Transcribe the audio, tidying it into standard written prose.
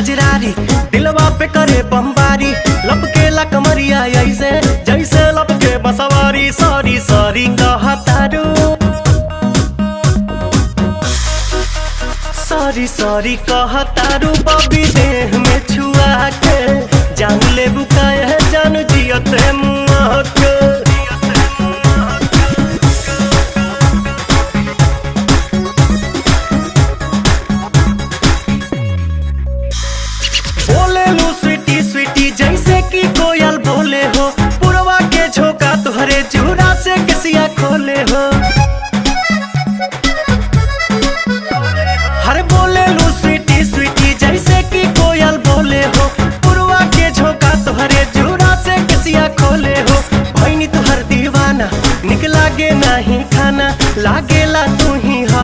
कजरारी दिलवा पे करे बमबारी, लपकेला कमरिया ऐसे जैसे लपके बसवारी। सॉरी सॉरी कहतारू, सॉरी सॉरी कहतारू बबी देह में छुआ के, जान ले बुकाए जान जियते मुआ के।